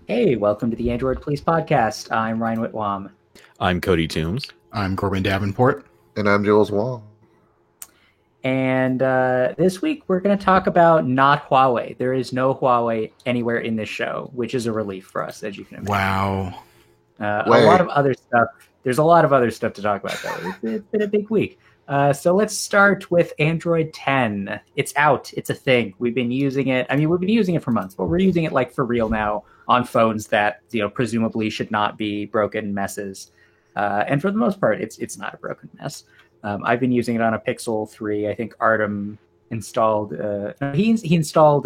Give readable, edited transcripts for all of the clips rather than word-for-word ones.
Hey, welcome to the Android Police Podcast. I'm Ryan Whitwam. I'm Cody Toombs. I'm Corbin Davenport. And I'm Jules Wall. And this week we're going to talk about not Huawei. There is no Huawei anywhere in this show, which is a relief for us, as you can imagine. Wow. A lot of other stuff. There's a lot of other stuff to talk about, though. It's been a big week. So let's start with Android 10. It's out. It's a thing. We've been using it. I mean, we've been using it for months, but we're using it like for real now on phones that, presumably should not be broken messes. And for the most part, it's not a broken mess. I've been using it on a Pixel 3. I think Artem installed. He installed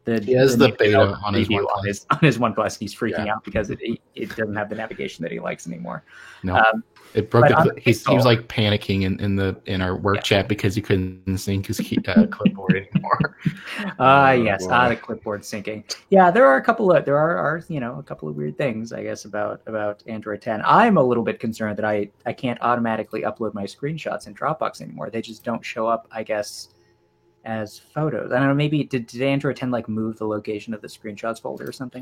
he has the beta on his OnePlus. He's freaking out because it doesn't have the navigation that he likes anymore. No, it broke. He was like panicking in our work chat because he couldn't sync his clipboard anymore. The clipboard syncing. Yeah, there are a couple of weird things, I guess, about Android 10. I'm a little bit concerned that I can't automatically upload my screenshots in Dropbox anymore. They just don't show up, I guess, as photos. I don't know, maybe did Android 10 like move the location of the screenshots folder or something?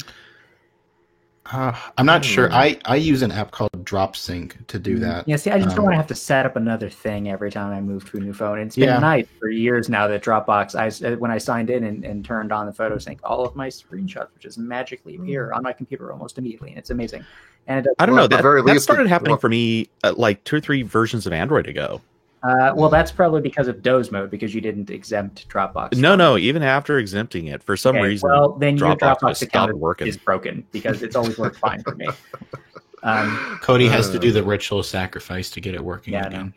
I'm not sure. I use an app called DropSync to do that. Yeah, see, I just don't want to have to set up another thing every time I move to a new phone. And it's been nice for years now that Dropbox, when I signed in and turned on the photo sync, all of my screenshots would just magically appear on my computer almost immediately, and it's amazing. And I don't know, that started happening for me like 2 or 3 versions of Android ago. Well, that's probably because of Doze mode, because you didn't exempt Dropbox. No, even after exempting it, for some reason, well, then your Dropbox stopped account working. is broken, because it's always worked fine for me. Cody has to do the ritual sacrifice to get it working again.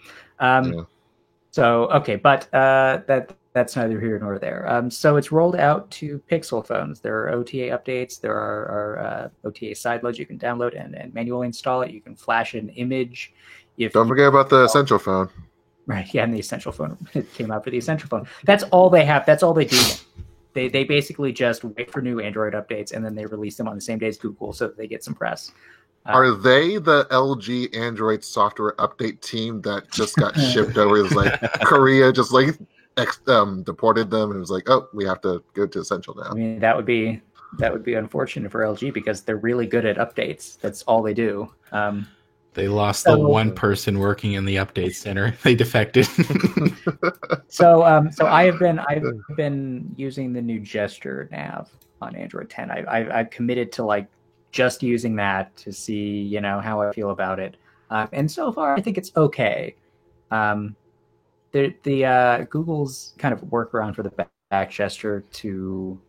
So, okay, but that's neither here nor there. So it's rolled out to Pixel phones. There are OTA updates. There are OTA sideloads you can download and manually install it. You can flash an image. Don't forget about the Essential phone. Right, yeah, and the Essential phone. It came out for the Essential phone. That's all they have. That's all they do. They basically just wait for new Android updates, and then they release them on the same day as Google so that they get some press. Are they the LG Android software update team that just got shipped over? It was like Korea just like deported them, and it was like, oh, we have to go to Essential now. I mean, that would be unfortunate for LG because they're really good at updates. That's all they do. They lost the one person working in the update center. They defected. So I've been using the new gesture nav on Android 10. I've committed to like just using that to see how I feel about it. And so far I think it's okay. The Google's kind of workaround for the back gesture to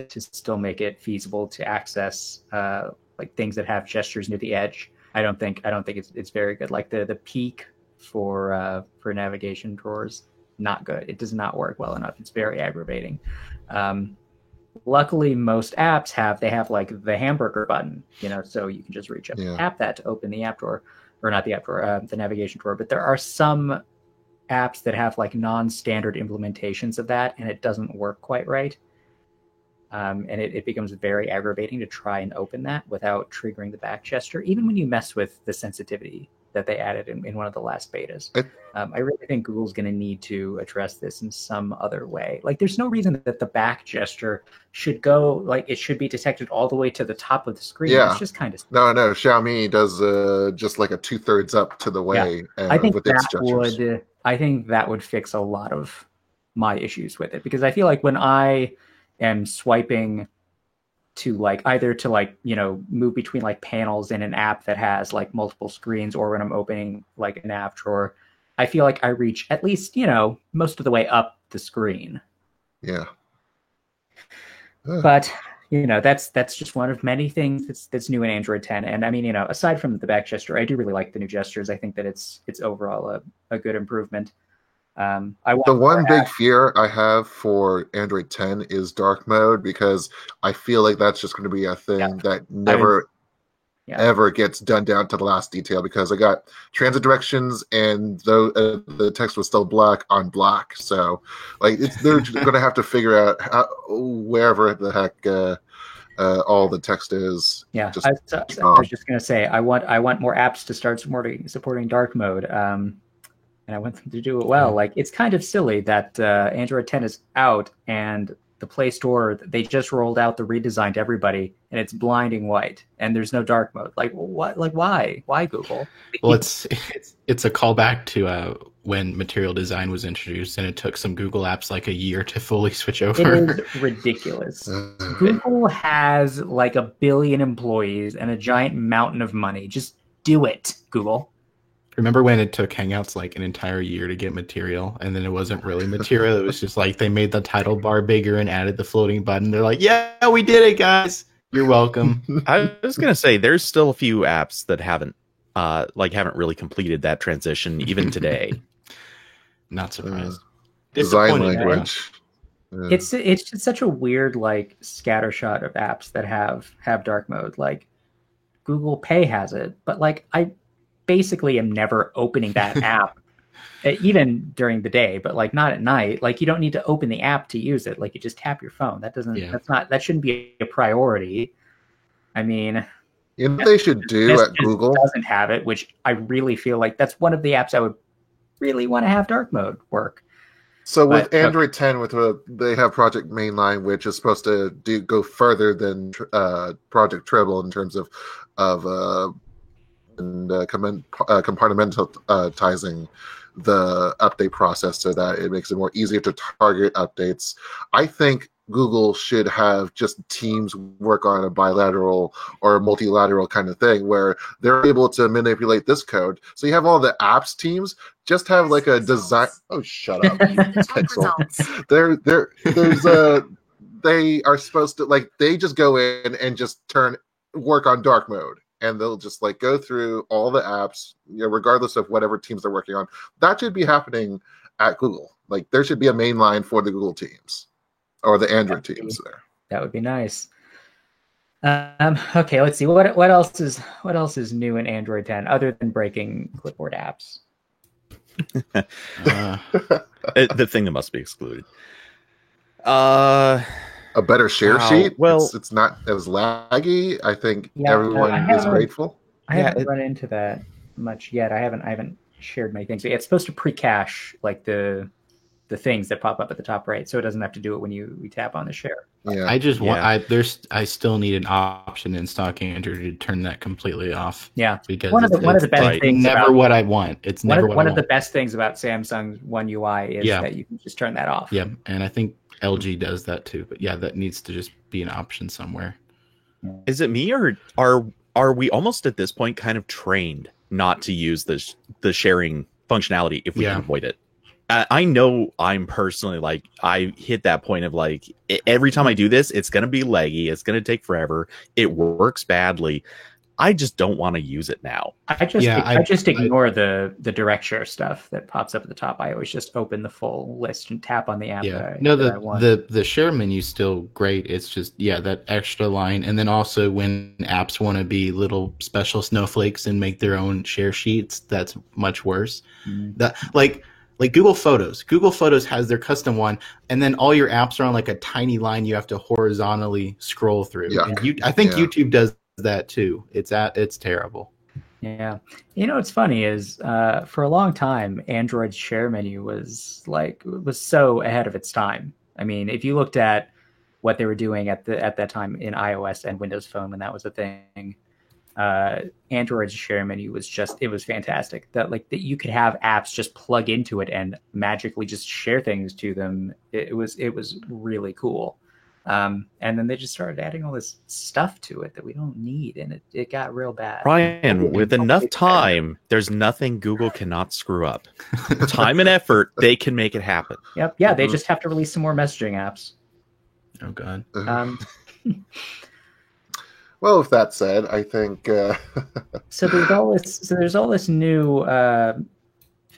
still make it feasible to access like things that have gestures near the edge. I don't think it's very good. Like the peak for navigation drawers, not good. It does not work well enough. It's very aggravating. Luckily, most apps have like the hamburger button, so you can just reach up and tap that to open the app drawer, or not the app drawer, the navigation drawer. But there are some apps that have like non-standard implementations of that, and it doesn't work quite right. And it becomes very aggravating to try and open that without triggering the back gesture, even when you mess with the sensitivity that they added in one of the last betas. I really think Google's going to need to address this in some other way. Like, there's no reason that the back gesture should go, like, it should be detected all the way to the top of the screen. Yeah. It's just kind of... No, Xiaomi does just like a 2/3 up to the way I think with its gestures. I think that would fix a lot of my issues with it, because I feel like when I am swiping to like either to like move between like panels in an app that has like multiple screens, or when I'm opening like an app drawer, I feel like I reach at least most of the way up the screen. But that's just one of many things that's new in Android 10. And I mean, aside from the back gesture, I do really like the new gestures. I think that it's overall a good improvement. The one big fear I have for Android 10 is dark mode, because I feel like that's just going to be a thing that never ever gets done down to the last detail, because I got transit directions and the text was still black on black. So like they're going to have to figure out wherever the heck all the text is. I was just going to say I want more apps to start supporting dark mode. And I want them to do it well. Like, it's kind of silly that Android 10 is out and the Play Store, they just rolled out the redesign to everybody, and it's blinding white, and there's no dark mode. Like what? Like why? Why Google? Well, it's a callback to when Material Design was introduced, and it took some Google apps like a year to fully switch over. It is ridiculous. Google has like 1 billion employees and a giant mountain of money. Just do it, Google. Remember when it took Hangouts like an entire year to get Material, and then it wasn't really Material? It was just like they made the title bar bigger and added the floating button. They're like, yeah, we did it, guys. You're welcome. I was going to say, there's still a few apps that haven't really completed that transition even today. Not surprised. Design language. Yeah. It's just such a weird like scattershot of apps that have dark mode. Like Google Pay has it, but like I basically am never opening that app, even during the day, but like not at night. Like you don't need to open the app to use it. Like you just tap your phone. That shouldn't be a priority. I mean, you know what they should do at Google doesn't have it, which I really feel like that's one of the apps I would really want to have dark mode work. So with Android 10, they have Project Mainline, which is supposed to go further than Project Treble in terms of compartmentalizing the update process so that it makes it more easier to target updates. I think Google should have just teams work on a bilateral or a multilateral kind of thing where they're able to manipulate this code. So you have all the apps teams, just have like a design. Oh, shut up, you Pixel. They are supposed to like they just go in and just work on dark mode. And they'll just like go through all the apps, regardless of whatever teams they're working on. That should be happening at Google. Like there should be a main line for the Google teams or the Android teams there. That would be nice. Okay, let's see. What else is new in Android 10 other than breaking clipboard apps? The thing that must be excluded. A better share sheet. Well, it's not as laggy. I think everyone is grateful. I haven't run into that much yet. I haven't shared many things. It's supposed to pre-cache like the things that pop up at the top right, so it doesn't have to do it when we tap on the share. Yeah. I still need an option in stock Android to turn that completely off. Yeah, because one of the best things. Never what I want. It's never one of the best things about Samsung's One UI is that you can just turn that off. Yeah, and I think LG does that too, but yeah, that needs to just be an option somewhere. Is it me, or are we almost at this point kind of trained not to use the sharing functionality if we can avoid it? I know I'm personally like I hit that point of like every time I do this, it's going to be laggy, it's going to take forever, it works badly. I just don't want to use it now. I just ignore the direct share stuff that pops up at the top. I always just open the full list and tap on the app. The share menu's still great. It's just that extra line, and then also when apps want to be little special snowflakes and make their own share sheets, that's much worse. That like Google Photos. Google Photos has their custom one, and then all your apps are on like a tiny line you have to horizontally scroll through. And I think YouTube does that too. It's terrible. Yeah. What's funny is for a long time Android's share menu was so ahead of its time. I mean, if you looked at what they were doing at that time in iOS and Windows Phone when that was a thing, Android's share menu was fantastic. That you could have apps just plug into it and magically just share things to them. It was really cool. And then they just started adding all this stuff to it that we don't need, and it got real bad. Ryan, with enough time, there's nothing Google cannot screw up. Time and effort, they can make it happen. Yep. Yeah, they just have to release some more messaging apps. Oh God. Well, with that said, I think so. There's all this new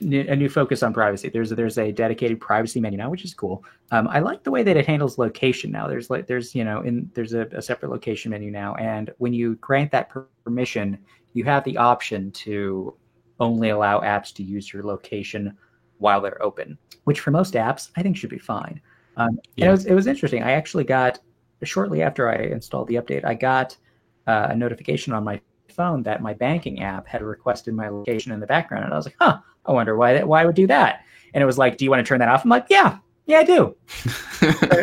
a new focus on privacy. There's a dedicated privacy menu now, which is cool. I like the way that it handles location now. There's a separate location menu now, and when you grant that permission, you have the option to only allow apps to use your location while they're open, which for most apps I think should be fine. And it was interesting. I actually got, shortly after I installed the update, I got a notification on my phone that my banking app had requested my location in the background, and I was like, I wonder why it would do that. And it was like, do you want to turn that off? I'm like, yeah, Yeah, I do.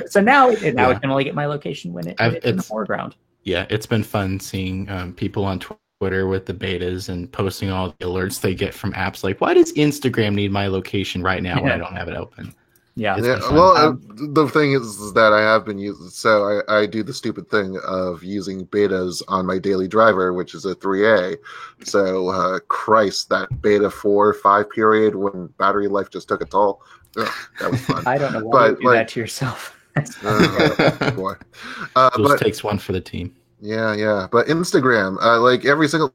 so now it can only get my location when it's in the foreground. Yeah, it's been fun seeing people on Twitter with the betas and posting all the alerts they get from apps. Like, why does Instagram need my location right now when I don't have it open? Yeah. Well, the thing is that I have been using, so I do the stupid thing of using betas on my daily driver, which is a 3A. So, Christ, that beta 4 or 5 period when battery life just took a toll. Ugh, that was fun. I don't know why you do that to yourself. Boy. Just takes one for the team. Yeah. But Instagram, like every single,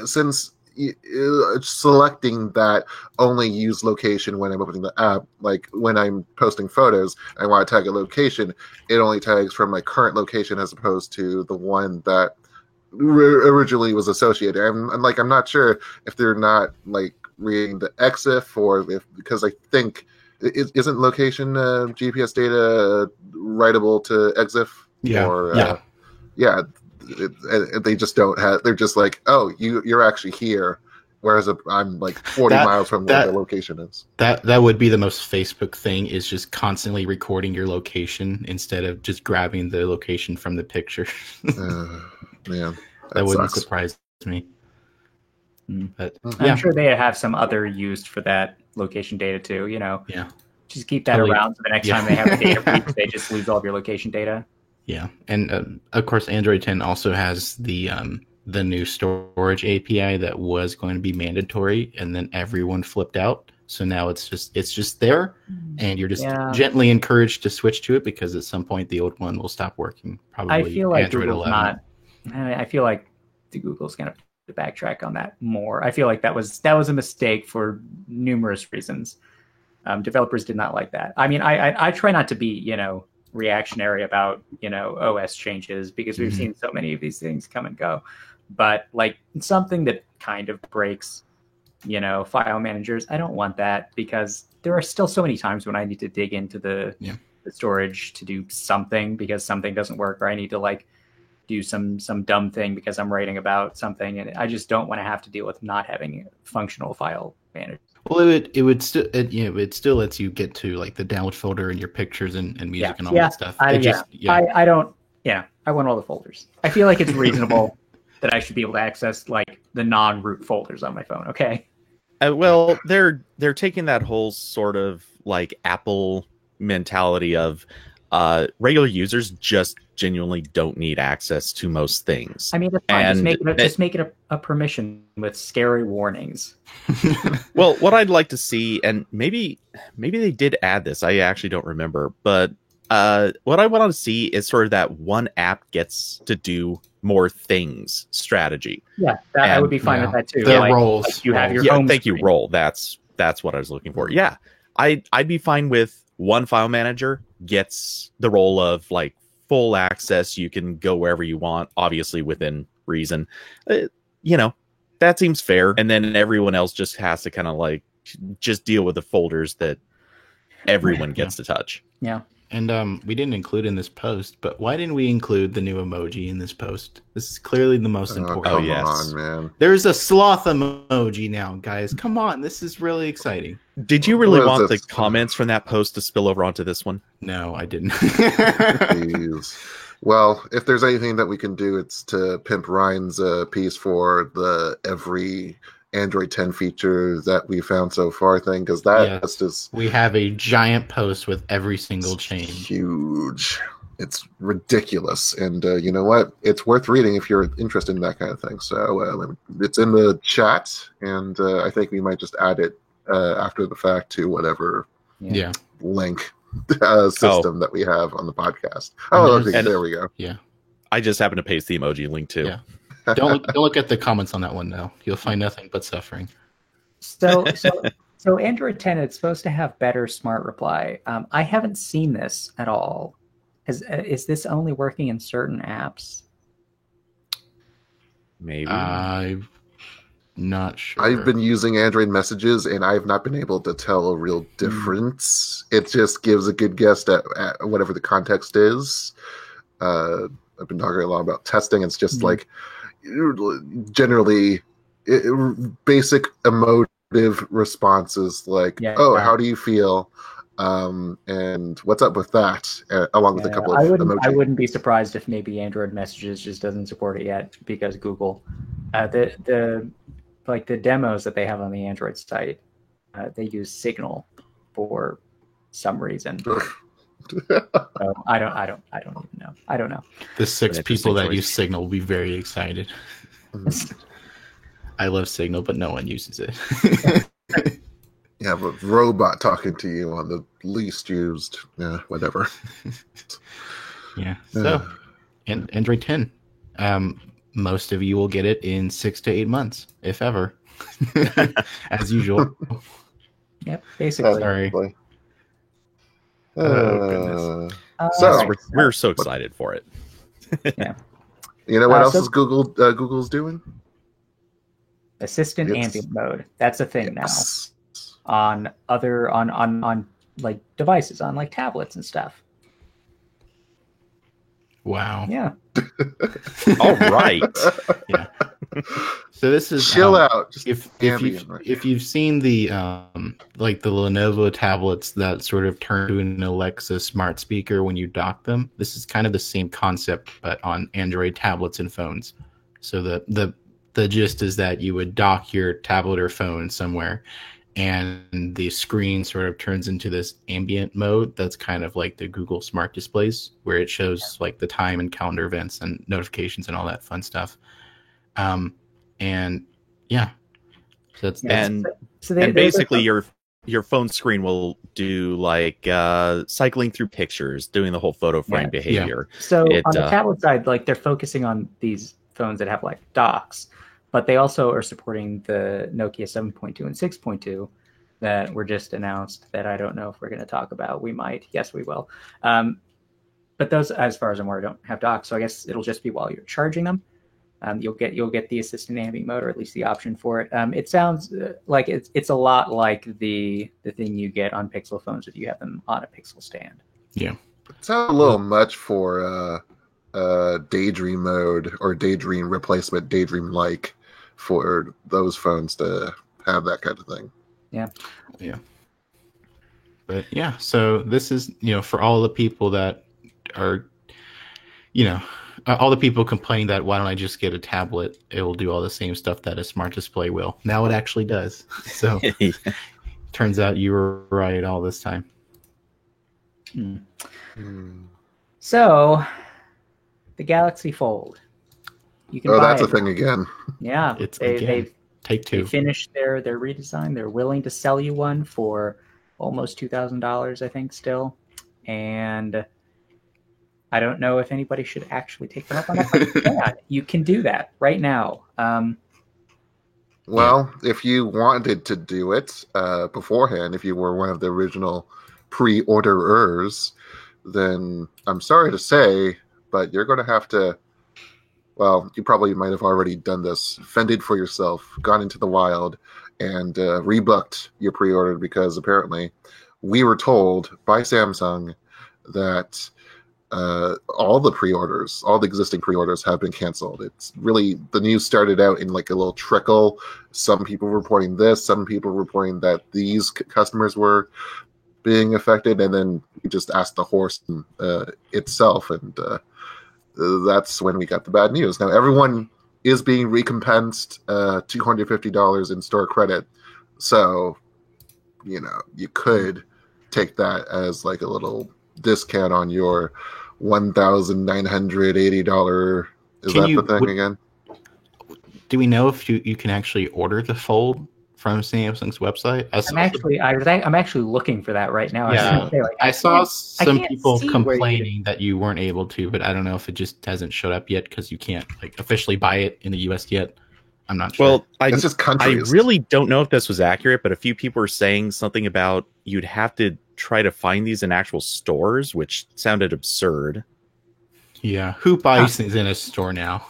since selecting that only use location when I'm opening the app, like when I'm posting photos, I want to tag a location, it only tags from my current location as opposed to the one that originally was associated. I'm not sure if they're not like reading the EXIF or because I think isn't location GPS data writable to EXIF? Yeah. They just don't have. They're just like, oh, you're actually here, whereas I'm like 40 miles from where the location is. That would be the most Facebook thing, is just constantly recording your location instead of just grabbing the location from the picture. Man, that wouldn't surprise me. But I'm sure they have some other used for that location data too. Yeah. Just keep that around so the next time they have a data breach, they just lose all of your location data. Yeah, and of course, Android 10 also has the new storage API that was going to be mandatory, and then everyone flipped out. So now it's just there, and you're just gently encouraged to switch to it because at some point the old one will stop working. Probably I feel like Android Google's 11. I feel like the Google's going to backtrack on that more. I feel like that was a mistake for numerous reasons. Developers did not like that. I mean, I try not to be reactionary about OS changes because we've seen so many of these things come and go, but like something that kind of breaks file managers, I don't want that, because there are still so many times when I need to dig into the storage to do something because something doesn't work, or I need to like do some dumb thing because I'm writing about something, and I just don't want to have to deal with not having functional file managers. Well, it still lets you get to like the download folder and your pictures and music and all that stuff. I want all the folders. I feel like it's reasonable that I should be able to access like the non-root folders on my phone. Okay. Well, they're taking that whole sort of like Apple mentality of regular users just genuinely don't need access to most things. I mean, that's fine. Just make it a permission with scary warnings. Well, what I'd like to see, and maybe they did add this, I actually don't remember, but what I want to see is sort of that one app gets to do more things strategy. Yeah, I would be fine with that too. The roles. Like you have your home thank screen. you, role. That's what I was looking for. Yeah, I'd be fine with one file manager gets the role of like full access. You can go wherever you want, obviously within reason. That seems fair. And then everyone else just has to kind of like just deal with the folders that everyone gets to touch. Yeah. And we didn't include in this post, but why didn't we include the new emoji in this post? This is clearly the most important. Come on, man. There's a sloth emoji now, guys. Come on, this is really exciting. Did you really want the comments from that post to spill over onto this one? No, I didn't. Jeez. Well, if there's anything that we can do, it's to pimp Ryan's piece for the every Android 10 feature that we found so far thing, because that's just... We have a giant post with every single change. Huge. It's ridiculous. And you know what? It's worth reading if you're interested in that kind of thing. So it's in the chat, and I think we might just add it after the fact to whatever link system that we have on the podcast. There we go. Yeah. I just happened to paste the emoji link too. Yeah. Don't look at the comments on that one though. You'll find nothing but suffering. So Android 10, it's supposed to have better smart reply. I haven't seen this at all. Is this only working in certain apps? Maybe. I'm not sure. I've been using Android messages and I've not been able to tell a real difference. It just gives a good guess at whatever the context is. I've been talking a lot about testing. It's just like generally basic emotive responses like, how do you feel? And what's up with that? Along with a couple of emoji. I wouldn't be surprised if maybe Android Messages just doesn't support it yet because Google, the demos that they have on the Android site, they use Signal for some reason. So I don't even know. I don't know. The 6 people that use Signal will be very excited. I love Signal, but no one uses it. You have a robot talking to you on the least used, whatever. Yeah. So, Android 10. Most of you will get it in 6 to 8 months, if ever, as usual. Yep, basically. Sorry. Oh goodness! We're so excited for it. Yeah. You know what else is Google's doing? Assistant ambient mode. That's a thing now. On other on like devices, on like tablets and stuff. Wow. Yeah. All right. Yeah. So this is chill out. Just if you've seen the like the Lenovo tablets that sort of turn to an Alexa smart speaker when you dock them, this is kind of the same concept but on Android tablets and phones. So the gist is that you would dock your tablet or phone somewhere, and the screen sort of turns into this ambient mode that's kind of like the Google Smart Displays, where it shows like the time and calendar events and notifications and all that fun stuff. And yeah, so basically your phone screen will do like cycling through pictures, doing the whole photo frame behavior. Yeah. So on the tablet side, like they're focusing on these phones that have like docks, but they also are supporting the Nokia 7.2 and 6.2 that were just announced that I don't know if we're going to talk about. We might. Yes, we will. But those, as far as I'm aware, don't have docks. So I guess it'll just be while you're charging them. You'll get the assistant ambient mode, or at least the option for it. It sounds like it's a lot like the thing you get on Pixel phones if you have them on a Pixel stand. Yeah. It sounds a little much for Daydream mode or Daydream replacement, Daydream-like for those phones to have that kind of thing. Yeah. Yeah. But yeah, so this is, for all the people that are, all the people complaining that why don't I just get a tablet? It will do all the same stuff that a smart display will. Now it actually does. So turns out you were right all this time. So the Galaxy Fold. You can buy that's it. A thing again. Yeah, they've Take Two. They finished their redesign. They're willing to sell you one for almost $2,000, I think, still. And I don't know if anybody should actually take them up on that. But yeah, you can do that right now. Well, if you wanted to do it beforehand, if you were one of the original pre-orderers, then I'm sorry to say, but you're going to have to, well, you probably might have already done this, fended for yourself, gone into the wild, and rebooked your pre-order, because apparently we were told by Samsung that all the existing pre-orders have been canceled. It's really, the news started out in like a little trickle. Some people reporting this, some people reporting that these customers were being affected, and then we just asked the horse itself, and that's when we got the bad news. Now everyone is being recompensed $250 in store credit, so you could take that as like a little discount on your $1,980. Is that the thing again? Do we know if you can actually order the Fold from Samsung's website? I'm actually looking for that right now. Yeah, I saw some people complaining that you weren't able to, but I don't know if it just hasn't showed up yet because you can't officially buy it in the US yet. I'm not sure. Well, I really don't know if this was accurate, but a few people were saying something about you'd have to try to find these in actual stores, which sounded absurd. Yeah, Hoop Ice is in a store now.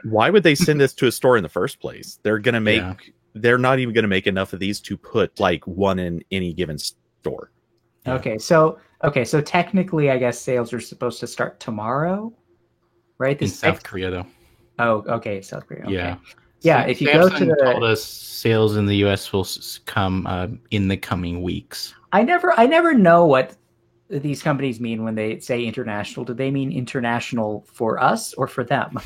Why would they send this to a store in the first place? They're gonna make. Yeah. They're not even gonna make enough of these to put like one in any given store. Yeah. Okay, so technically, I guess sales are supposed to start tomorrow, right? In South Korea, though. Oh, okay, South Korea. Okay. Yeah. Yeah, if you go to the told us sales in the U.S. will come in the coming weeks. I never know what these companies mean when they say international. Do they mean international for us or for them?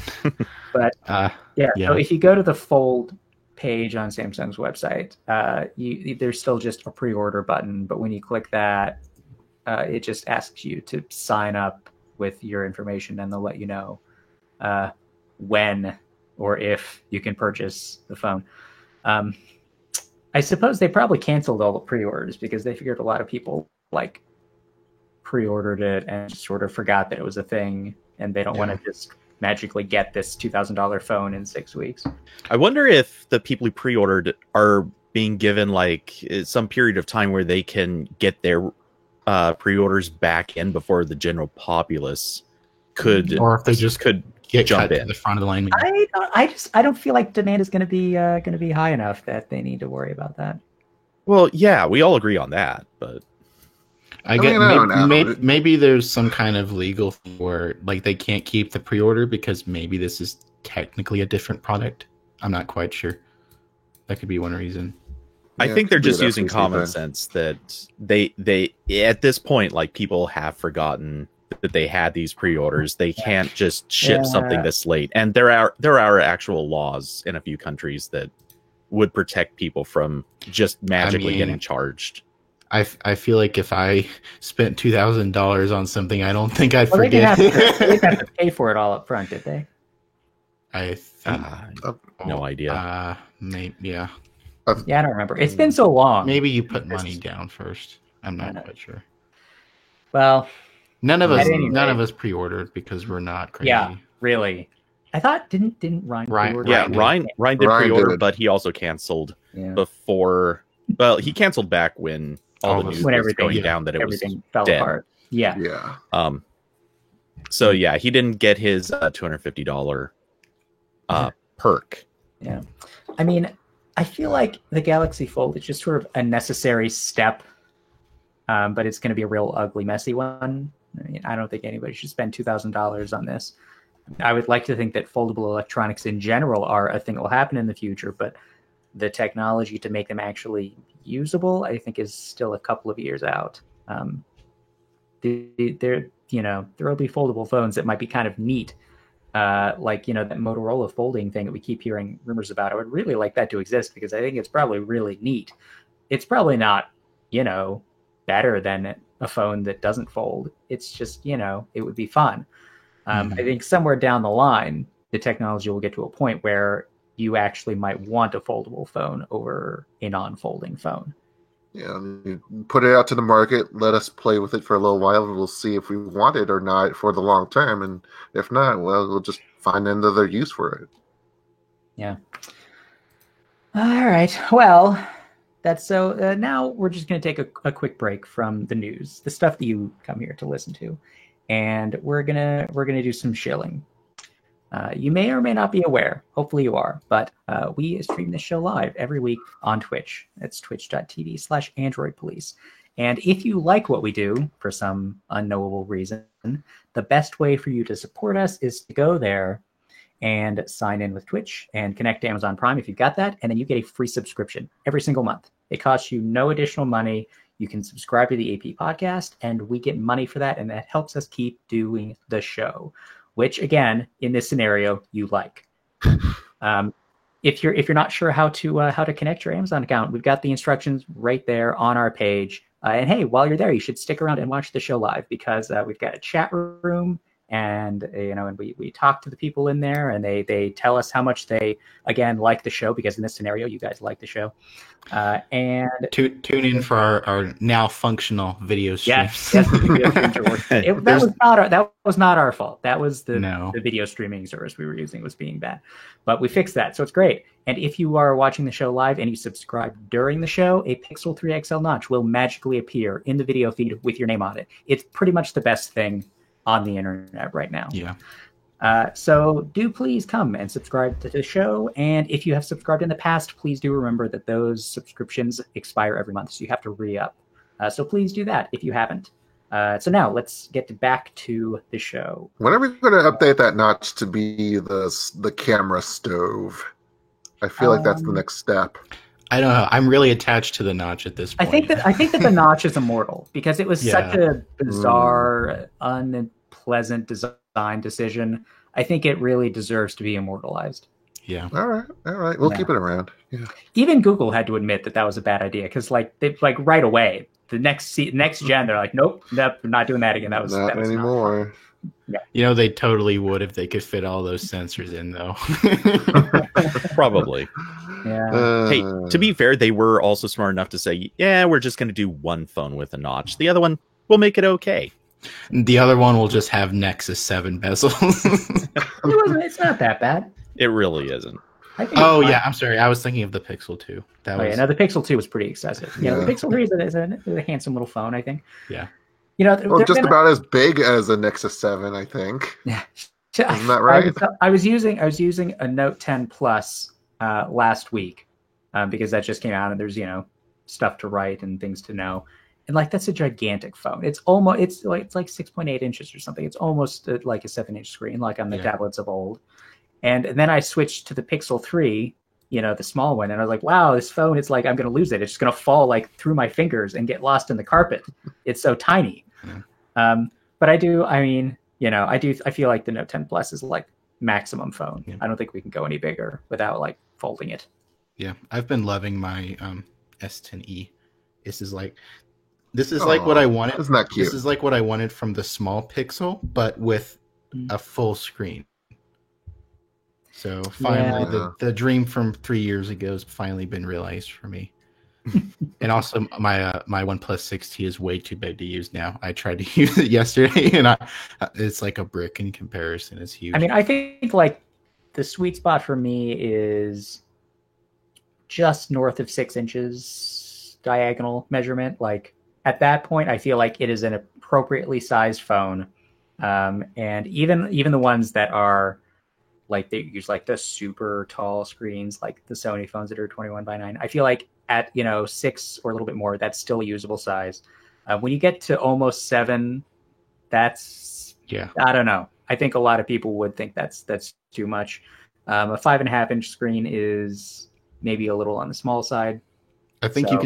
But yeah. So if you go to the Fold page on Samsung's website, there's still just a pre-order button. But when you click that, it just asks you to sign up with your information, and they'll let you know when or if you can purchase the phone. I suppose they probably canceled all the pre-orders because they figured a lot of people like pre-ordered it and sort of forgot that it was a thing, and they don't want to just magically get this $2,000 phone in 6 weeks. I wonder if the people who pre-ordered are being given like some period of time where they can get their pre-orders back in before the general populace could, or if they just could get jump cut in to the front of the line. I don't feel like demand is going to be high enough that they need to worry about that. Well, yeah, we all agree on that, but I get maybe there's some kind of legal thing where like they can't keep the pre-order because maybe this is technically a different product. I'm not quite sure. That could be one reason. I think they're just using common sense that they at this point, like, people have forgotten that they had these pre-orders. They can't just ship something this late. And there are actual laws in a few countries that would protect people from just magically getting charged. I feel like if I spent $2,000 on something, I don't think I'd forget. They didn't have to pay for it all up front, did they? I think no idea. Maybe, yeah. Yeah, I don't remember. It's been so long. Maybe you put money down first. I'm not quite sure. Well, none of us pre-ordered because we're not crazy. Yeah, really. I thought didn't Ryan pre-order? Yeah, Ryan did pre-order, but he also canceled before. Well, he canceled back when all the news was going down that everything fell dead. apart. Yeah. So yeah, he didn't get his $250 perk. Yeah. I mean, I feel like the Galaxy Fold is just sort of a necessary step, but it's going to be a real ugly, messy one. I mean, I don't think anybody should spend $2,000 on this. I would like to think that foldable electronics in general are a thing that will happen in the future, but the technology to make them actually usable, I think, is still a couple of years out. There will be foldable phones that might be kind of neat. Like, that Motorola folding thing that we keep hearing rumors about. I would really like that to exist because I think it's probably really neat. It's probably not, better than a phone that doesn't fold. It's just, it would be fun. I think somewhere down the line, the technology will get to a point where you actually might want a foldable phone over a non-folding phone. Yeah, put it out to the market, let us play with it for a little while, and we'll see if we want it or not for the long term. And if not, well, we'll just find another use for it. Yeah. All right. Well, that's so. Now we're just going to take a quick break from the news, the stuff that you come here to listen to, and we're gonna do some shilling. You may or may not be aware, hopefully you are, but we stream this show live every week on Twitch. It's twitch.tv/AndroidPolice. And if you like what we do for some unknowable reason, the best way for you to support us is to go there and sign in with Twitch and connect to Amazon Prime if you've got that, and then you get a free subscription every single month. It costs you no additional money. You can subscribe to the AP podcast, and we get money for that, and that helps us keep doing the show, which, again, in this scenario, you like. If you're not sure how to connect your Amazon account, we've got the instructions right there on our page. And hey, while you're there, you should stick around and watch the show live because we've got a chat room, and and we talk to the people in there, and they tell us how much they, again, like the show, because in this scenario, you guys like the show. And tune in for our now functional video stream. Yes, the video streams are working. That was not our fault. That was the video streaming service we were using was being bad, but we fixed that, so it's great. And if you are watching the show live and you subscribe during the show, a Pixel 3 XL notch will magically appear in the video feed with your name on it. It's pretty much the best thing on the internet right now. Yeah. So do please come and subscribe to the show. And if you have subscribed in the past, please do remember that those subscriptions expire every month, so you have to re-up. So please do that if you haven't. So now let's get back to the show. When are we going to update that notch to be the camera stove? I feel like that's the next step. I don't know. I'm really attached to the notch at this point. I think that the notch is immortal because it was such a bizarre, unpleasant design decision. I think it really deserves to be immortalized. Yeah. All right. We'll keep it around. Yeah. Even Google had to admit that was a bad idea because, they right away, the next gen, they're like, nope, we're not doing that again. That was not anymore. Yeah. They totally would if they could fit all those sensors in, though. Probably. Yeah. Hey, to be fair, they were also smart enough to say, yeah, we're just going to do one phone with a notch. The other one, we'll make it okay. The other one will just have Nexus 7 bezels. It's not that bad. It really isn't. I'm sorry. I was thinking of the Pixel 2. The Pixel 2 was pretty excessive. The Pixel 3 is a handsome little phone, I think. Yeah. Just about as big as a Nexus 7, I think. Yeah. Isn't that right? I was using a Note 10 Plus last week because that just came out and there's stuff to write and things to know, and that's a gigantic phone. It's like 6.8 inches or something. It's almost like a 7-inch screen, like on the tablets of old. And then I switched to the Pixel 3, the small one, and I was like, wow, this phone, it's like I'm going to lose it. It's just going to fall through my fingers and get lost in the carpet. It's so tiny. But I feel like the Note 10 Plus is maximum phone. I don't think we can go any bigger without folding it. Yeah, I've been loving my S10e. This is what I wanted. Isn't that cute? This is like what I wanted from the small Pixel, but with a full screen. So finally, the dream from 3 years ago has finally been realized for me. And also, my OnePlus 6T is way too big to use now. I tried to use it yesterday, and it's like a brick in comparison. It's huge. I mean, I think the sweet spot for me is just north of 6 inches diagonal measurement. At that point, I feel like it is an appropriately sized phone, and even the ones that are they use the super tall screens, like the Sony phones that are 21:9. I feel like at 6 or a little bit more, that's still a usable size. When you get to almost 7, that's I don't know. I think a lot of people would think that's too much. A 5.5-inch screen is maybe a little on the small side. I think you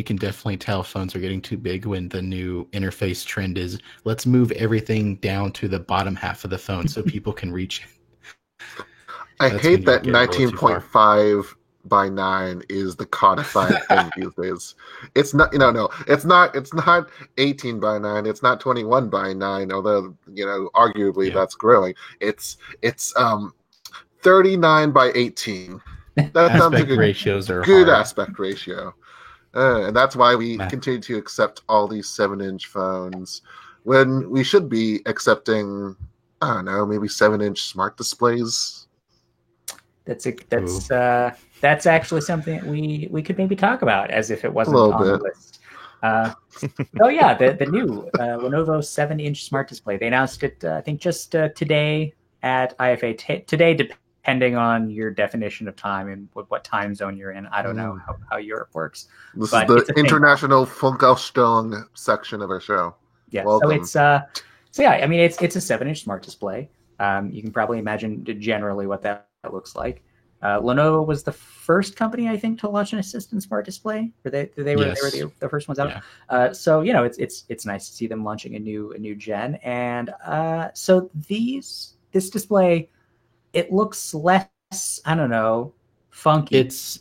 can definitely tell phones are getting too big when the new interface trend is let's move everything down to the bottom half of the phone so people can reach it. I hate that 19.5:9 is the codified thing these days. It's not, it's not 18:9. It's not 21:9. Although arguably that's growing. It's 39:18. That sounds like a ratios are good hard. Aspect ratio, and that's why we continue to accept all these 7-inch phones when we should be accepting, I don't know, maybe 7-inch smart displays. That's actually something that we could maybe talk about as if it wasn't on the list. The new Lenovo 7-inch smart display. They announced it, I think, just today at IFA. Today, depending on your definition of time and what time zone you're in. I don't know how Europe works. This is the international Funkausstellung section of our show. Yeah, welcome. So it's it's a 7-inch smart display. You can probably imagine generally what that looks like. Lenovo was the first company, I think, to launch an assistant smart display. They were the first ones out. Yeah. So it's nice to see them launching a new gen. And so this display, it looks less, I don't know, funky. It's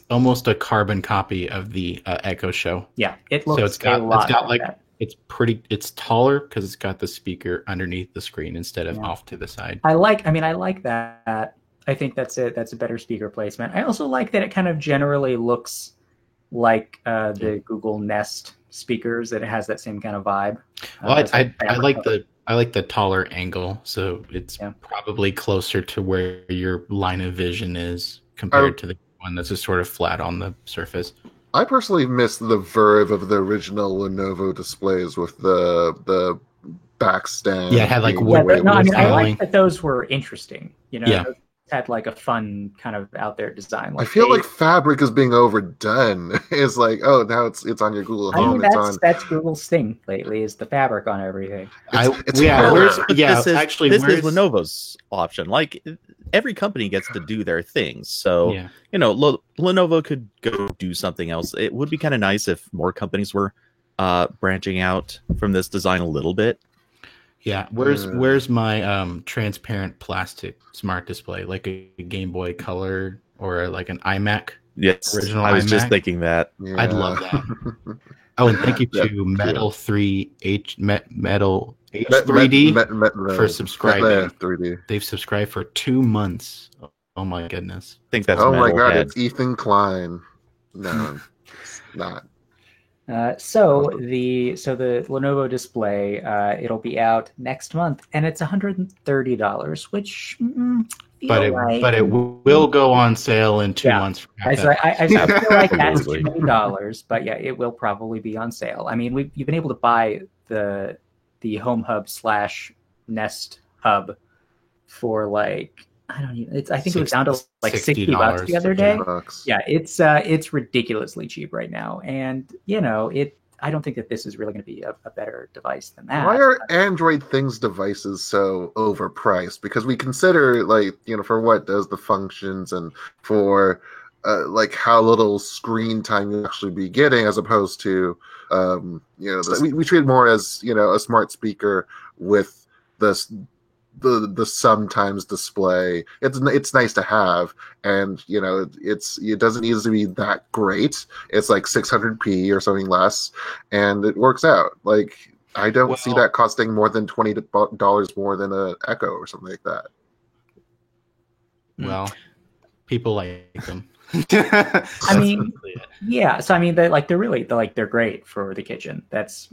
almost a carbon copy of the Echo Show. Yeah, it looks a lot like that. It's taller because it's got the speaker underneath the screen instead of off to the side. I like that. I think that's a better speaker placement. I also like that it kind of generally looks like the Google Nest speakers, that it has that same kind of vibe. Well, I like the taller angle, so it's probably closer to where your line of vision is compared to the one that's just sort of flat on the surface. I personally miss the verve of the original Lenovo displays with the backstand. Yeah, it had like wood. I like that those were interesting. Those had a fun kind of out there design. I feel like fabric is being overdone. It's like, oh, now it's on your Google Home. That's Google's thing lately, is the fabric on everything. This is Lenovo's option. every company gets to do their things. So, Lenovo could go do something else. It would be kind of nice if more companies were branching out from this design a little bit. Yeah, where's my transparent plastic smart display, like a Game Boy Color or like an iMac? Yes, original I was iMac? Just thinking that. Yeah. I'd love that. Oh, and thank you to Metal 3D for subscribing. 3D. They've subscribed for 2 months. Oh my goodness! I think that's. Oh my god! It's Ethan Klein. No, it's not. So the Lenovo display, it'll be out next month, and it's $130, which. But it will go on sale in 2 months. I feel like that's too many dollars, but yeah, it will probably be on sale. I mean, you've been able to buy the Home Hub / Nest Hub for like I think it was down to like $60 the other day. Yeah, it's ridiculously cheap right now, and I don't think that this is really going to be a better device than that. Why are Android Things devices so overpriced? Because we consider, for what does the functions and for, how little screen time you actually be getting, as opposed to, we treat it more as, a smart speaker with the sometimes display. It's nice to have, and it doesn't need to be that great. It's like 600p or something less, and it works out. Like I don't see that costing more than $20 more than a Echo or something like that. Well, people like them. I mean, yeah. So I mean, they're great for the kitchen. That's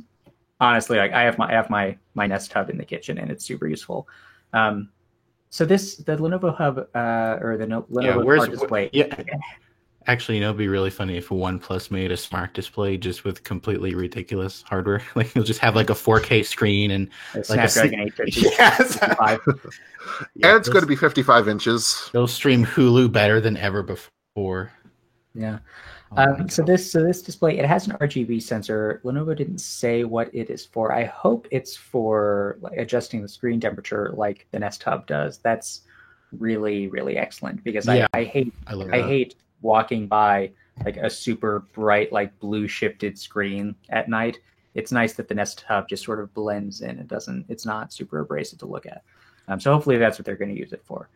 honestly I have my Nest Hub in the kitchen, and it's super useful. So the Lenovo Hub or the Lenovo Smart Display. Yeah. Actually, it'd be really funny if OnePlus made a smart display just with completely ridiculous hardware. Like you'll just have like a 4K screen and Snapdragon 850. Yes. And it's going to be 55 inches. It'll stream Hulu better than ever before. Yeah. So this display, it has an RGB sensor. Lenovo didn't say what it is for. I hope it's for adjusting the screen temperature like the Nest Hub does. That's really, really excellent because I hate walking by like a super bright like blue shifted screen at night. It's nice that the Nest Hub just sort of blends in. It's not super abrasive to look at. So hopefully that's what they're going to use it for.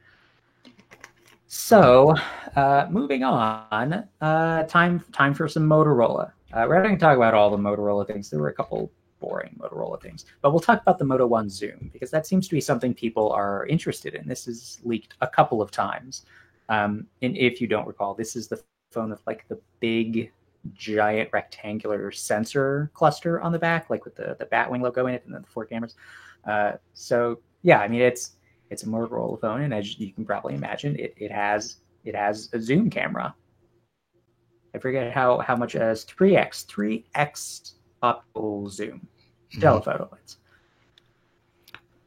So, moving on, time for some Motorola. We're not going to talk about all the Motorola things. There were a couple boring Motorola things, but we'll talk about the Moto One Zoom because that seems to be something people are interested in. This is leaked a couple of times, and if you don't recall, this is the phone with like the big, giant rectangular sensor cluster on the back, like with the Batwing logo in it, and then the 4 cameras. So yeah, I mean it's a Motorola phone, and as you can probably imagine, it has a zoom camera. I forget how much it has. 3x optical zoom telephoto lens.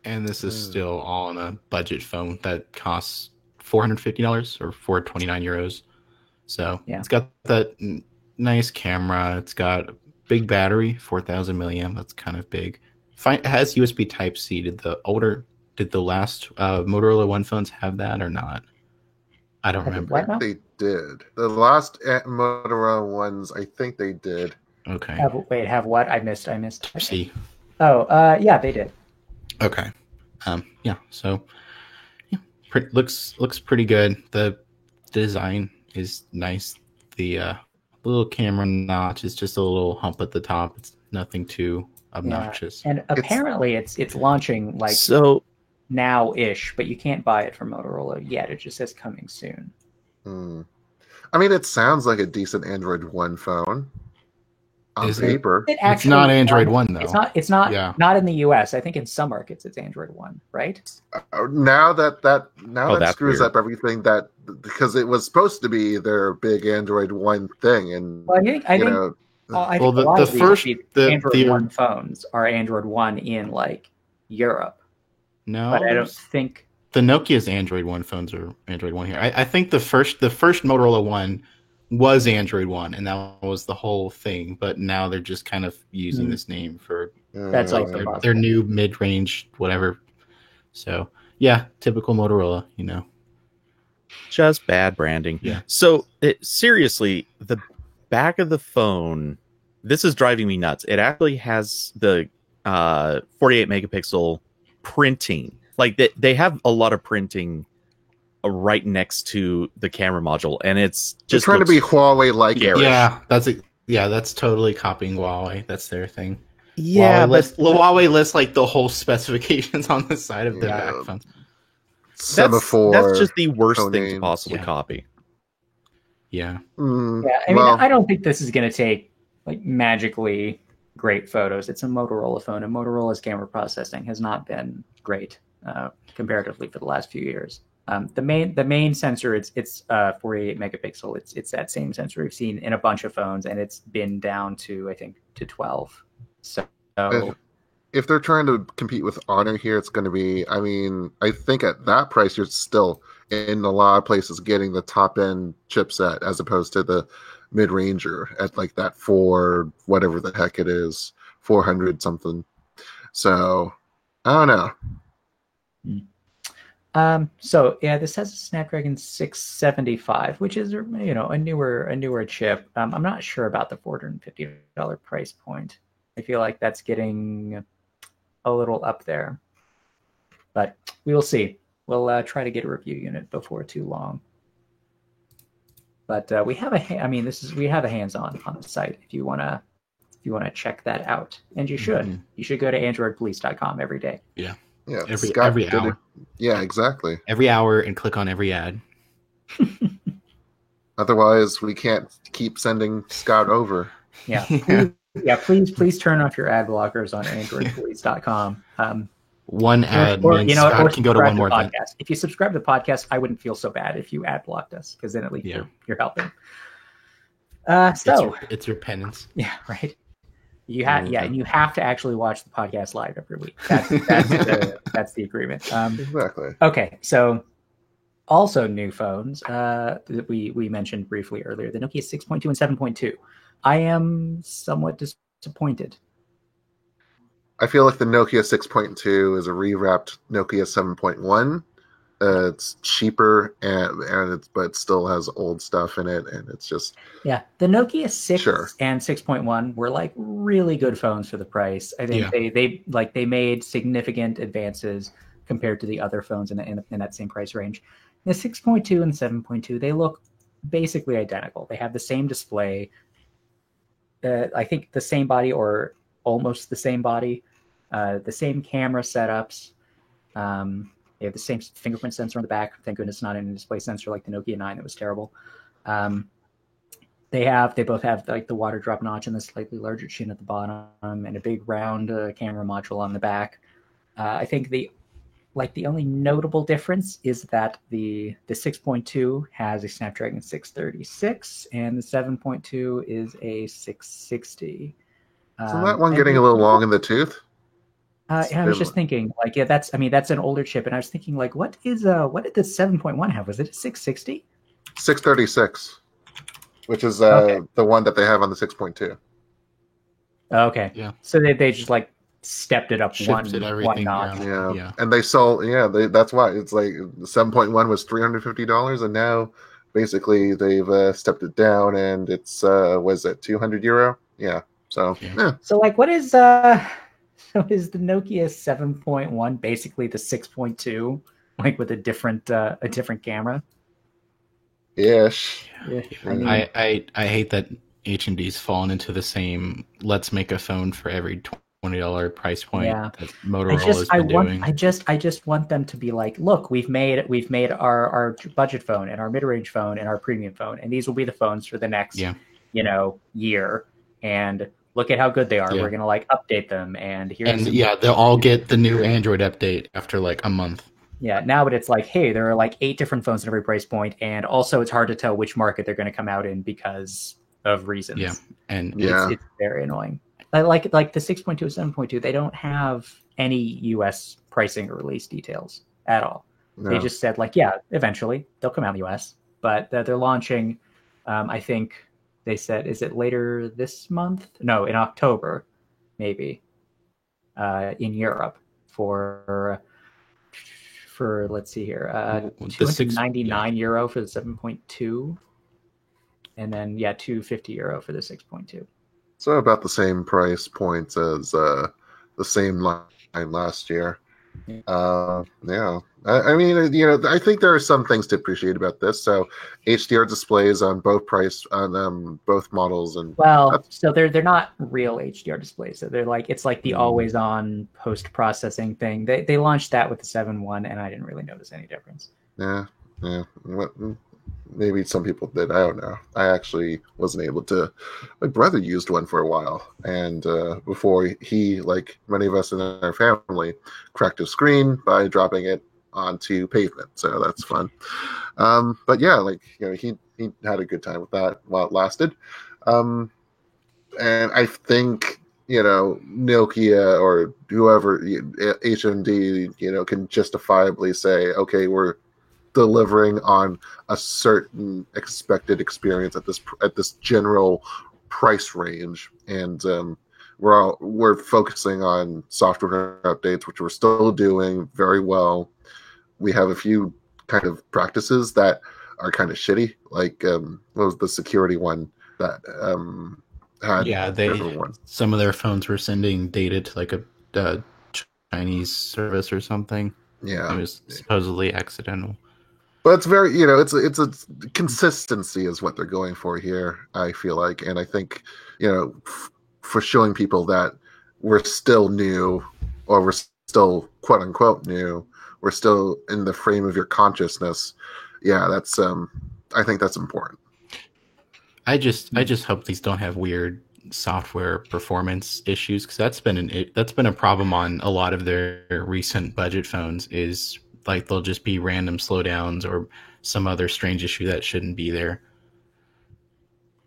And this is still all on a budget phone that costs $450 or €429. So It's got that nice camera. It's got a big battery, 4,000 milliamp. That's kind of big. It has USB Type-C. Did the last Motorola One phones have that or not? I don't remember. I think they did. The last Motorola ones, I think they did. Okay. Have what? I missed. C. Oh, yeah, they did. Okay. Yeah. So, looks pretty good. The design is nice. The little camera notch is just a little hump at the top. It's nothing too obnoxious. Yeah. And apparently, it's launching like now-ish, but you can't buy it from Motorola yet. It just says coming soon. I mean, it sounds like a decent Android One phone on paper. It's not Android One though. It's not. Not in the US. I think in some markets it's Android One, right? Now that screws up everything. That because it was supposed to be their big Android One thing, and I think the Android One phones are Android One in like Europe. No, but I don't think the Nokia's Android One phones are Android One here. I think the first Motorola One was Android One, and that was the whole thing. But now they're just kind of using this name for that's like their new mid-range whatever. So yeah, typical Motorola, Just bad branding. Yeah. So seriously, the back of the phone, this is driving me nuts. It actually has the 48 megapixel printing. Like they have a lot of printing right next to the camera module, and it's just trying to be Huawei like. Yeah, that's totally copying Huawei. That's their thing. Yeah, Huawei lists like the whole specifications on the side of their back phone. Semaphore. That's just the worst thing to possibly copy. Yeah. Yeah, I mean, I don't think this is going to take like magically great photos. It's a Motorola phone, and Motorola's camera processing has not been great comparatively for the last few years. The main sensor, it's 48 megapixel. It's that same sensor we've seen in a bunch of phones, and it's been down to, I think, to 12. So if they're trying to compete with Honor here, it's going to be, I mean, I think at that price, you're still in a lot of places getting the top end chipset as opposed to the mid-ranger at like that whatever the heck it is, 400 something. So I don't know. So yeah, this has a Snapdragon 675, which is, a newer chip. I'm not sure about the $450 price point. I feel like that's getting a little up there, but we will see. We'll try to get a review unit before too long. But we have we have a hands-on on the site if you wanna check that out, and you should. Mm-hmm. You should go to androidpolice.com every day. Yeah. Yeah, every hour. Yeah, exactly. Every hour, and click on every ad. Otherwise, we can't keep sending Scott over. Yeah. Please turn off your ad blockers on androidpolice.com. One ad means Scott can go to one more podcast. If you subscribe to the podcast, I wouldn't feel so bad if you ad blocked us, because then at least you're helping. It's your penance. Yeah, right. And you have to actually watch the podcast live every week. That's the agreement. Exactly. Okay, so also new phones that we mentioned briefly earlier, the Nokia 6.2 and 7.2. I am somewhat disappointed. I feel like the Nokia 6.2 is a rewrapped Nokia 7.1. It's cheaper but it still has old stuff in it, and it's just the Nokia 6 and 6.1 were like really good phones for the price. I think they made significant advances compared to the other phones in that same price range. The 6.2 and 7.2, they look basically identical. They have the same display. I think the same body or almost the same body, the same camera setups. They have the same fingerprint sensor on the back. Thank goodness not a display sensor like the Nokia 9 that was terrible. They both have like the water drop notch and the slightly larger chin at the bottom and a big round camera module on the back. I think the only notable difference is that the 6.2 has a Snapdragon 636 and the 7.2 is a 660. Isn't that one getting a little long in the tooth? I was just thinking, that's an older chip, and I was thinking, what did the 7.1 have? Was it a 660? 636, which is the one that they have on the 6.2. Okay. Yeah. So they just stepped it up one notch. Yeah. And they sold. That's why it's like 7.1 was $350, and now basically they've stepped it down, and it's was it €200? Yeah. So yeah. So what is So is the Nokia 7.1 basically the 6.2, with a different camera? Yes. Yeah. I hate that HMD's fallen into the same let's make a phone for every $20 price point that Motorola's been doing. I just want them to be like, look, we've made our budget phone and our mid-range phone and our premium phone, and these will be the phones for the next year. And look at how good they are. Yeah. We're gonna update them, and they'll all get the new Android update after a month. Yeah, now it's hey, there are 8 different phones at every price point, and also it's hard to tell which market they're going to come out in because of reasons. Yeah, and it's very annoying. Like the 6.2 and 7.2, they don't have any US pricing or release details at all. No. They just said eventually they'll come out in the US, but they're launching. I think they said, is it later this month? No, in October, maybe, in Europe for for, let's see here, €299 for the 7.2, and then €250 for the 6.2. So about the same price points as the same line last year. Yeah. I mean, I think there are some things to appreciate about this. So HDR displays on both both models, and so they're not real HDR displays. So they're like, it's like the always on post processing thing. They launched that with the 7.1, and I didn't really notice any difference. Yeah. Maybe some people did. I don't know. I actually wasn't able to. My brother used one for a while, and before he, like many of us in our family, cracked his screen by dropping it onto pavement. So that's fun. But yeah, he had a good time with that while it lasted. And I think Nokia or whoever, HMD, can justifiably say, okay, we're delivering on a certain expected experience at this general price range, and we're focusing on software updates, which we're still doing very well. We have a few kind of practices that are kind of shitty, like what was the security one that had some of their phones were sending data to like a Chinese service or something. Yeah, it was supposedly accidental. But it's very, it's a consistency is what they're going for here, I feel like. And I think, for showing people that we're still new, or we're still quote unquote new, we're still in the frame of your consciousness. Yeah, that's, I think that's important. I just hope these don't have weird software performance issues, because that's been a problem on a lot of their recent budget phones. Is like they'll just be random slowdowns or some other strange issue that shouldn't be there.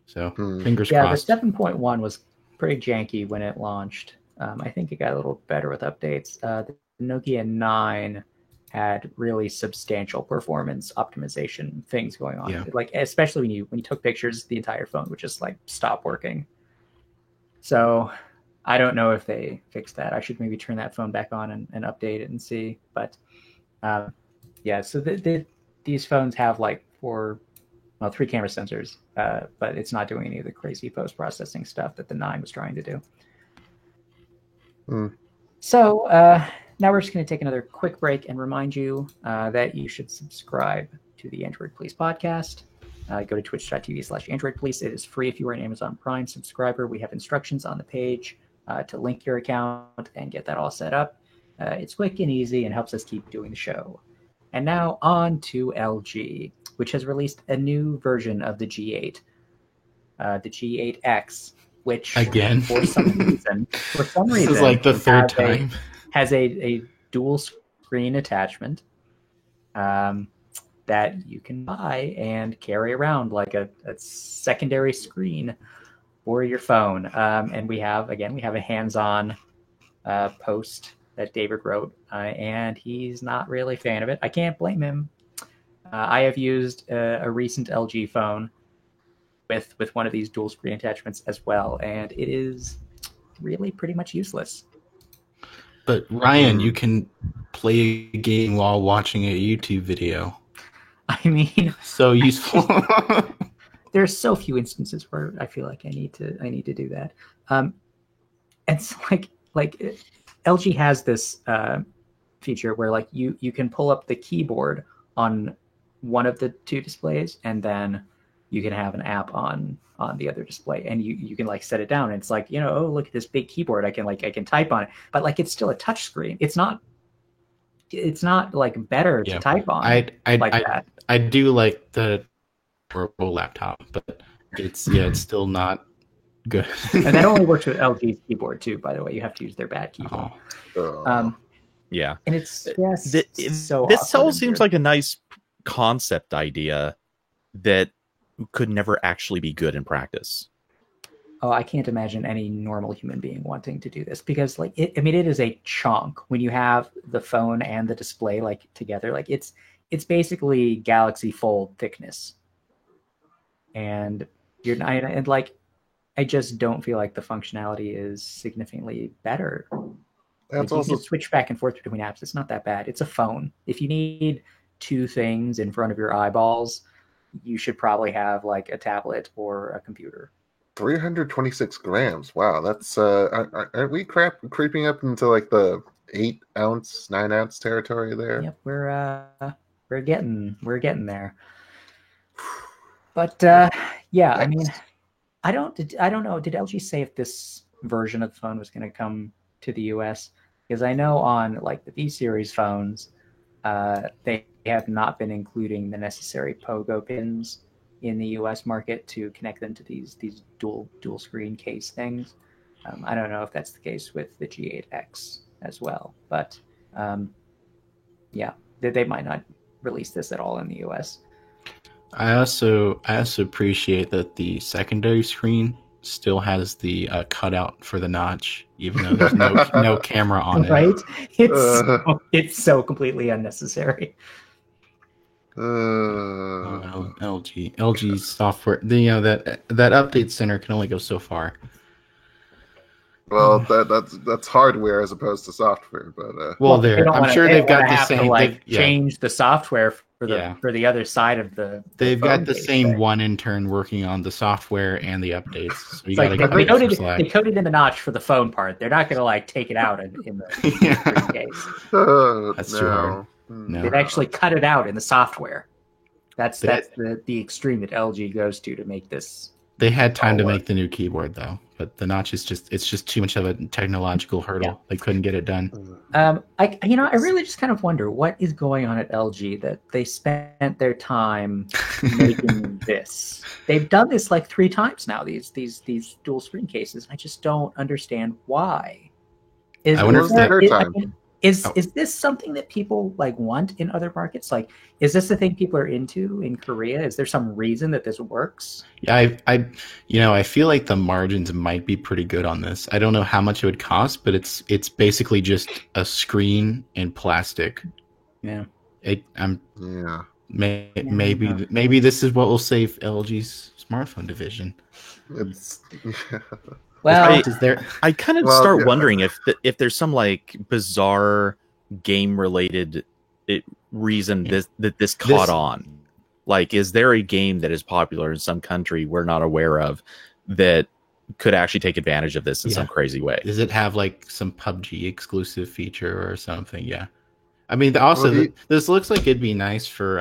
So fingers crossed. The 7.1 was pretty janky when it launched. I think it got a little better with updates. The Nokia 9 had really substantial performance optimization things going on. Yeah. Like especially when you took pictures, the entire phone would just like stop working. So I don't know if they fixed that. I should maybe turn that phone back on and update it and see. But so these phones have like 3 camera sensors, but it's not doing any of the crazy post-processing stuff that the 9 was trying to do. So now we're just going to take another quick break and remind you that you should subscribe to the Android Police podcast. Go to twitch.tv/AndroidPolice. It is free if you are an Amazon Prime subscriber. We have instructions on the page to link your account and get that all set up. It's quick and easy and helps us keep doing the show. And now on to LG, which has released a new version of the G8, the G8X, which again for some reason this is like the third time has a dual screen attachment that you can buy and carry around like a secondary screen for your phone. And we have a hands-on post that David wrote, and he's not really a fan of it. I can't blame him. I have used a recent LG phone with one of these dual screen attachments as well, and it is really pretty much useless. But Ryan, you can play a game while watching a YouTube video. I mean, so useful. There's so few instances where I feel like I need to do that. It's like LG has this feature where like you can pull up the keyboard on one of the two displays, and then you can have an app on the other display, and you can like set it down, and it's like, oh, look at this big keyboard, I can type on it, but like it's still a touch screen. It's not like better to type on that. I do like the purple laptop, but it's still not good. And that only works with LG's keyboard too, by the way. You have to use their bad keyboard. Yeah, and it's so this all seems like a nice concept idea that could never actually be good in practice. Oh, I can't imagine any normal human being wanting to do this, because like it is a chunk when you have the phone and the display like together. Like it's basically Galaxy Fold thickness, and I just don't feel like the functionality is significantly better Like, you can switch back and forth between apps. It's not that bad. It's a phone. If you need two things in front of your eyeballs, you should probably have like a tablet or a computer. 326 grams. Wow, that's aren't we creeping up into like the 8-ounce, 9-ounce territory there? Yep, we're getting there. But yeah, I mean, I don't know. Did LG say if this version of the phone was going to come to the US? Because I know on like the V series phones, they have not been including the necessary Pogo pins in the US market to connect them to these dual screen case things. I don't know if that's the case with the G8X as well, but yeah, they might not release this at all in the US. I also appreciate that the secondary screen still has the cutout for the notch, even though there's no camera on it. Right? It's so completely unnecessary. LG's software, that update center can only go so far. Well, that's hardware as opposed to software, but I'm sure they've got the same. Change the software for the other side of the. They've got the same one intern working on the software and the updates. So you they coded in the notch for the phone part. They're not going to like take it out in the case. That's too hard. No. They've actually cut it out in the software. That's the extreme that LG goes to make this. They had time to make the new keyboard though, but the notch is just too much of a technological hurdle. Yeah. They couldn't get it done. I really just kind of wonder what is going on at LG that they spent their time making this. They've done this like 3 times now. These dual screen cases. I just don't understand why. Is this something that people like want in other markets? Like, is this the thing people are into in Korea? Is there some reason that this works? Yeah, I feel like the margins might be pretty good on this. I don't know how much it would cost, but it's basically just a screen and plastic. Yeah. Maybe this is what will save LG's smartphone division. Well, I kind of start wondering if there's some like bizarre game related reason that this caught on. Like, is there a game that is popular in some country we're not aware of that could actually take advantage of this in some crazy way? Does it have like some PUBG exclusive feature or something? Yeah. I mean, also this looks like it'd be nice for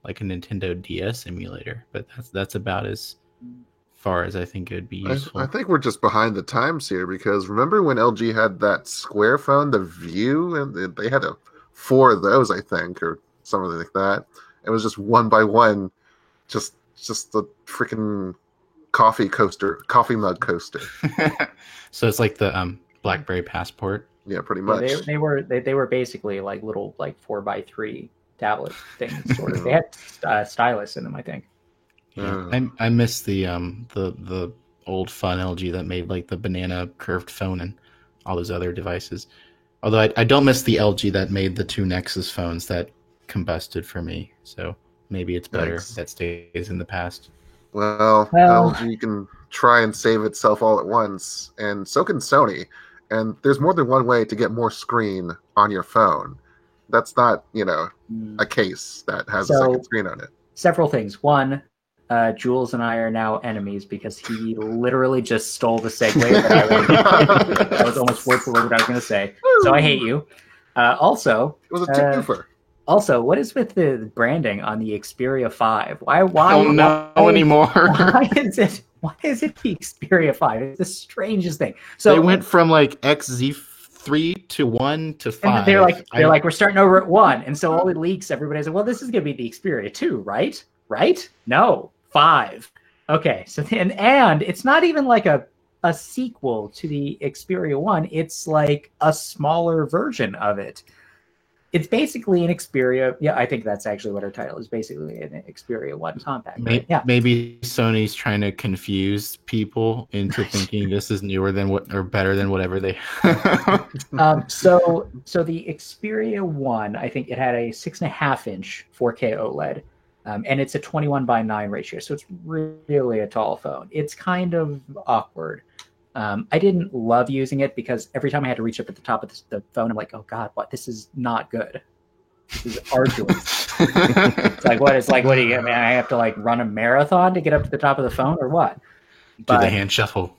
like a Nintendo DS emulator, but that's about as far as I think it would be useful. I think we're just behind the times here, because remember when LG had that Square phone, the View, and they had 4 of those, I think, or something like that. It was just one by one, just the freaking coffee mug coaster. So it's like the BlackBerry Passport. Yeah, pretty much. Yeah, they were basically like little like 4x3 tablet things. Sort of. They had stylus in them, I think. Yeah. I miss the old fun LG that made like the banana curved phone and all those other devices. Although I don't miss the LG that made the 2 Nexus phones that combusted for me. So maybe it's better that stays in the past. Well, LG can try and save itself all at once, and so can Sony. And there's more than one way to get more screen on your phone. That's not, a case that has a second screen on it. Several things. One, Jules and I are now enemies because he literally just stole the segue that was almost word for word what I was going to say. So I hate you. Also, it was a twofer. Also, what is with the branding on the Xperia 5? Why don't know anymore. Why is it the Xperia 5? It's the strangest thing. So they went from like XZ3 to 1 to 5. And they're like, we're starting over at 1. And so all the leaks, everybody's like, well, this is going to be the Xperia 2, right? Right? No. 5. Okay, so and it's not even like a sequel to the Xperia 1. It's like a smaller version of it. It's basically an Xperia. Yeah, I think that's actually what our title is. Basically an Xperia 1 compact. Maybe Sony's trying to confuse people into thinking this is newer than or better than whatever they. So the Xperia 1, I think it had a 6.5-inch 4K OLED. And it's a 21:9 ratio, so it's really a tall phone. It's kind of awkward. I didn't love using it because every time I had to reach up at the top of the phone, I'm like, oh God, what? This is not good. This is arduous. It's like, what? It's like, what do you, man, I have to like run a marathon to get up to the top of the phone or what? Do the hand shuffle.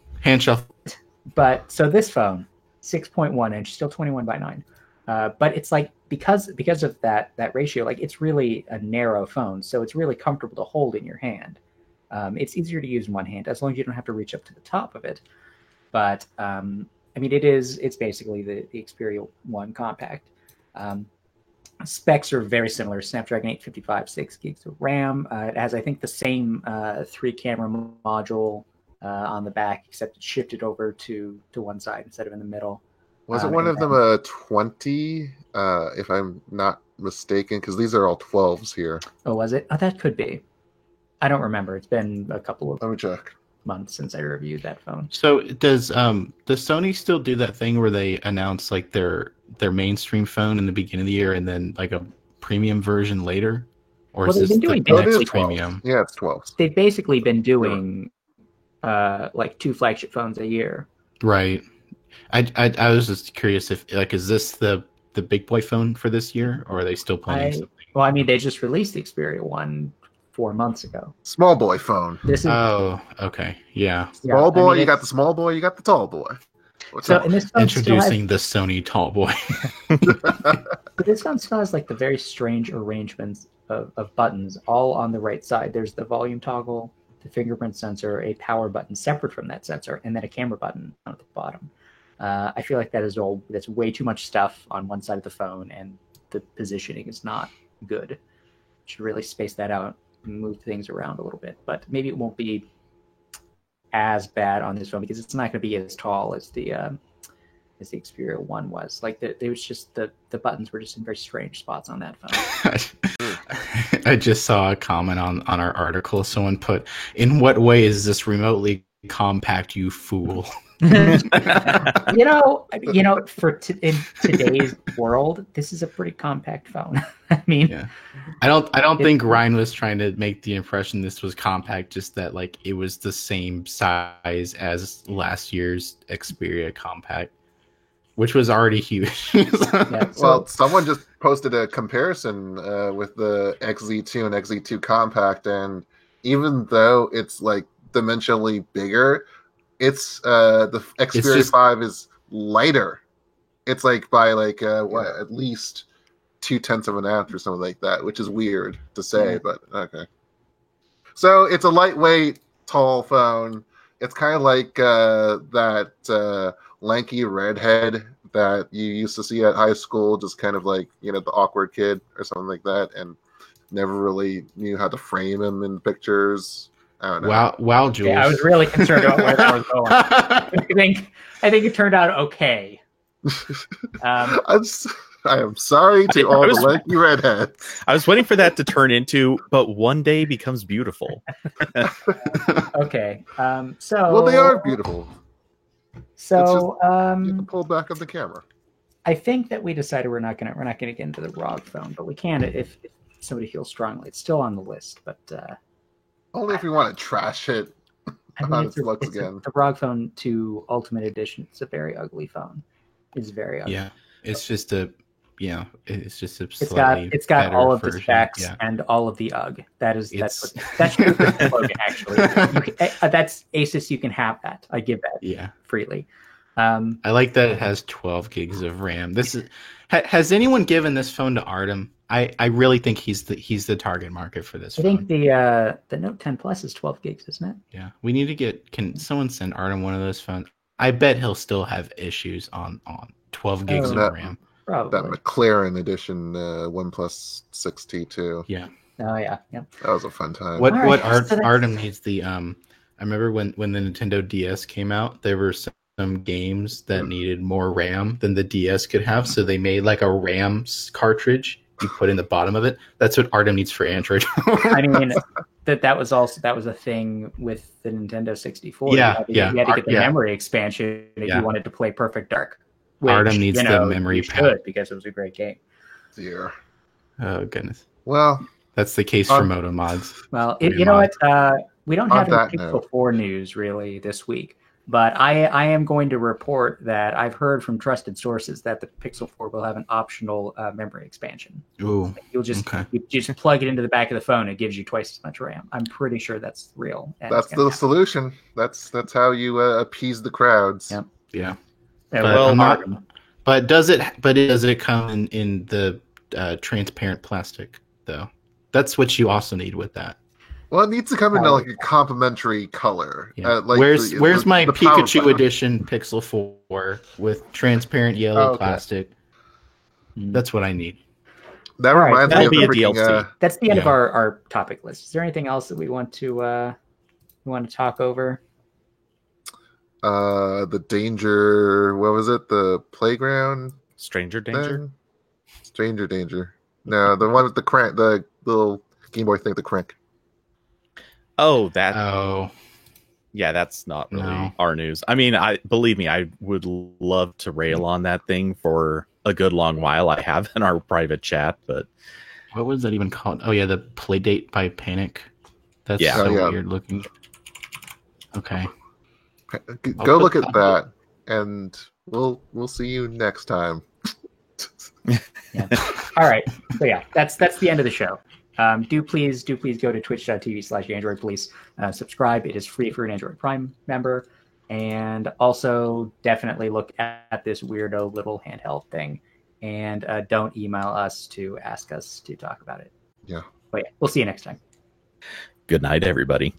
But so this phone, 6.1 inch, still 21 by 9. But it's like, because of that ratio, like it's really a narrow phone. So it's really comfortable to hold in your hand. It's easier to use in one hand as long as you don't have to reach up to the top of it. But I mean, it's basically the Xperia 1 compact. Specs are very similar. Snapdragon 855, 6 gigs of RAM. It has, I think, the same 3-camera module on the back, except it shifted over to one side instead of in the middle. Was it one of them a 20, if I'm not mistaken? Because these are all 12s here. Oh, was it? Oh, that could be. I don't remember. It's been a couple of Let me check. months since I reviewed that phone. So does Sony still do that thing where they announce like their mainstream phone in the beginning of the year and then like a premium version later? Or is this the next premium? Yeah, it's 12. They've basically been doing like 2 flagship phones a year. Right. I was just curious if like, is this the big boy phone for this year, or are they still planning something? Well, I mean, they just released the Xperia 1 4 months ago. Small boy phone. Okay. Yeah. Small boy, I mean, you got the small boy, you got the tall boy. Introducing the Sony tall boy. But this phone still has like the very strange arrangements of buttons all on the right side. There's the volume toggle, the fingerprint sensor, a power button separate from that sensor, and then a camera button at the bottom. I feel like that's way too much stuff on one side of the phone, and the positioning is not good. Should really space that out and move things around a little bit. But maybe it won't be as bad on this phone because it's not going to be as tall as the Xperia 1 was. Like there was just the buttons were just in very strange spots on that phone. I just saw a comment on our article. Someone put, "In what way is this remotely compact, you fool?" you know, in today's world, this is a pretty compact phone. I mean, yeah. I don't think Ryan was trying to make the impression this was compact, just that like it was the same size as last year's Xperia compact, which was already huge. Well, someone just posted a comparison with the XZ2 and XZ2 compact, and even though it's like dimensionally bigger, it's the Xperia 5 is lighter. It's like by like at least 0.2 of an ounce or something like that, which is weird to say, but okay. So it's a lightweight, tall phone. It's kind of like that lanky redhead that you used to see at high school, just kind of like, the awkward kid or something like that, and never really knew how to frame him in pictures. I don't know. Wow, Jules. Yeah, I was really concerned about where that was going. I think it turned out okay. I am sorry to all the lanky redheads. I was waiting for that to turn into, but one day becomes beautiful. Okay. Well, they are beautiful. So you can pull back of the camera. I think that we decided we're not gonna get into the ROG phone, but we can if somebody feels strongly. It's still on the list, but only if we want to trash it. I mean, the ROG Phone 2 Ultimate Edition. It's a very ugly phone. It's very ugly. Yeah, it's just it's just a it's got all of the specs and all of the UGG. That's the slogan, actually. That's Asus. You can have that. I give that freely. I like that it has 12 gigs of RAM. Has anyone given this phone to Artem? I really think he's the target market for this phone. I think the Note 10 Plus is 12 gigs, isn't it? Yeah. We need to can someone send Artem one of those phones? I bet he'll still have issues on 12 gigs of RAM. Probably. That McLaren edition OnePlus 6T too. Yeah. Oh yeah. That was a fun time. Artem needs the I remember when the Nintendo DS came out, there were some games that needed more RAM than the DS could have, so they made like a RAM cartridge you put in the bottom of it. That's what Artem needs for Android. I mean, that was a thing with the Nintendo 64. Yeah, you had to get the memory expansion if you wanted to play Perfect Dark. Which, Artem needs the memory pack because it was a great game. Yeah. Oh goodness. Well, that's the case for Moto Mods. Well, you know what? We don't have any Pixel 4 news really this week. But I am going to report that I've heard from trusted sources that the Pixel 4 will have an optional memory expansion. Ooh, you just plug it into the back of the phone. It gives you twice as much RAM. I'm pretty sure that's real. That's the solution. That's how you appease the crowds. Yep. Yeah. But does it come in the transparent plastic though? That's what you also need with that. Well, it needs to come in like a complementary color. Yeah. Where's my Pikachu edition Pixel 4 with transparent yellow plastic? That's what I need. That reminds me of the DLC. That's the end of our topic list. Is there anything else that we want to talk over? The danger. What was it? The playground. Stranger danger. Stranger danger. No, the one with the crank, the little Game Boy thing, the crank. Oh, yeah, that's not really our news. I mean, believe me, I would love to rail on that thing for a good long while. I have in our private chat, but what was that even called? Oh yeah, the Playdate by Panic. That's so weird looking. Okay, go look at that, and we'll see you next time. Yeah. All right. So yeah, that's the end of the show. Do please go to twitch.tv/AndroidPolice. Subscribe. It is free for an Android Prime member. And also definitely look at this weirdo little handheld thing. And don't email us to ask us to talk about it. Yeah. But yeah, we'll see you next time. Good night, everybody.